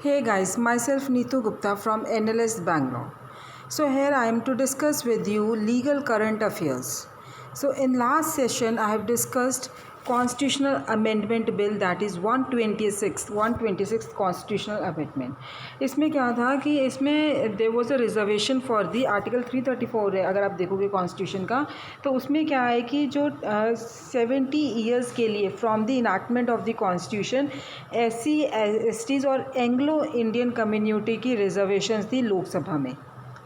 Hey guys, myself Neetu Gupta from NLS Bangalore. So here I am to discuss with you legal current affairs. So in last session I have discussed constitutional amendment bill, that is 126th constitutional amendment. इसमें क्या था कि इसमें there was a reservation for the article 334 है, अगर आप देखोगे constitution का, तो उसमें क्या है कि जो 70 ईयर्स के लिए from the enactment of the constitution SC STs और एंग्लो इंडियन कम्युनिटी की रिजर्वेशंस थी लोकसभा में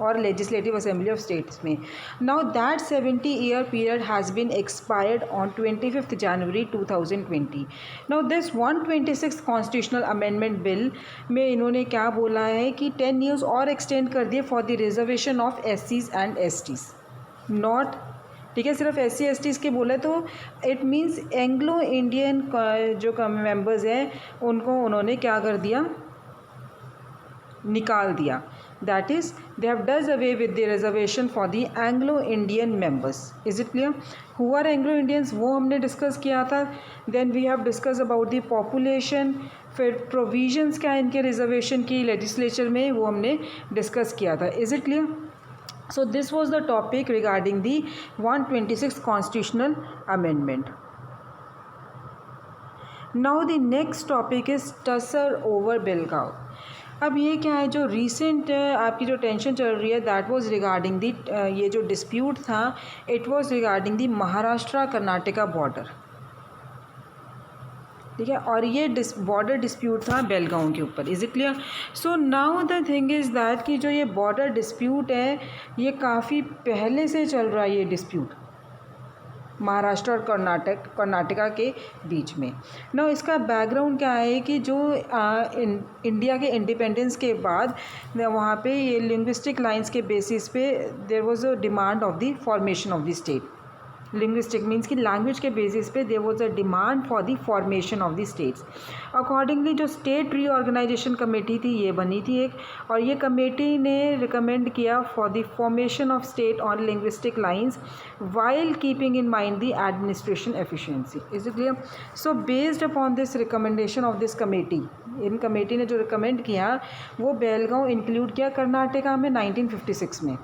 और लेजिस्लेटिव असेंबली ऑफ स्टेट्स में. Now that 70-year period has been expired on 25th January 2020. Now this 126th constitutional amendment bill में इन्होंने क्या बोला है कि 10 years और एक्सटेंड कर दिए for the reservation of SCs and STs. Not, ठीक है, सिर्फ SC STs के बोला तो इट मीन्स एंग्लो इंडियन जो मेंबर्स हैं उनको उन्होंने क्या कर दिया, निकाल दिया. That is they have does away with the reservation for the Anglo Indian members. Is it clear? Who are Anglo Indians वो हमने डिस्कस किया था. Then we have discuss about the population, फिर प्रोविजंस क्या इनके रिजर्वेशन की legislature में वो हमने डिस्कस किया था. Is it clear? So this was the topic regarding the 126th constitutional amendment. Now the next topic is tussle over Belgaum. अब ये क्या है, जो रिसेंट आपकी जो टेंशन चल रही है दैट वाज रिगार्डिंग दी, ये जो डिस्प्यूट था it was regarding the Maharashtra Karnataka border. ठीक है, और ये बॉर्डर डिस्प्यूट था बेलगांव के ऊपर. Is it clear? So now the thing is that कि जो ये बॉर्डर डिस्प्यूट है ये काफ़ी पहले से चल रहा है, ये डिस्प्यूट महाराष्ट्र और कर्नाटका के बीच में. ना इसका बैकग्राउंड क्या है कि जो इंडिया के इंडिपेंडेंस के बाद वहाँ पे ये लिंग्विस्टिक लाइंस के बेसिस पे there was a demand of the formation of the state. Linguistic means कि लैंग्वेज के बेसिस पे there was a demand for the formation of the states. Accordingly जो स्टेट रीऑर्गेनाइजेशन कमेटी थी ये बनी थी एक, और ये कमेटी ने रिकमेंड किया for the formation of state on linguistic lines while keeping in mind the administration efficiency. Is it clear? So based upon this recommendation of this committee, in committee ने जो रिकमेंड किया वो Belgaum include किया कर्नाटका में 1956 में,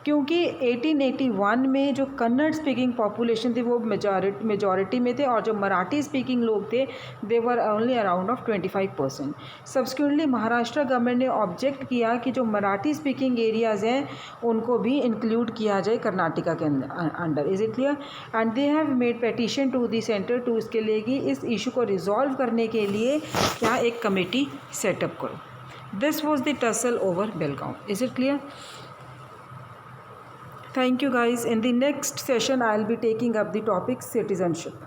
क्योंकि 1881 में जो कन्नड़ स्पीकिंग पॉपुलेशन थी वो मेजॉरिटी में थे और जो मराठी स्पीकिंग लोग थे they were only around of 25%. Subsequently Maharashtra government ने ऑब्जेक्ट किया कि जो मराठी स्पीकिंग एरियाज़ हैं उनको भी इंक्लूड किया जाए कर्नाटका के under. Is it clear? And they have made petition to the centre to इसके लिए कि इस इशू को रिजॉल्व करने के लिए क्या एक कमेटी सेटअप करो. This was the tussle over Belgaum. Is it clear? Thank you guys. In the next session I will be taking up the topic citizenship.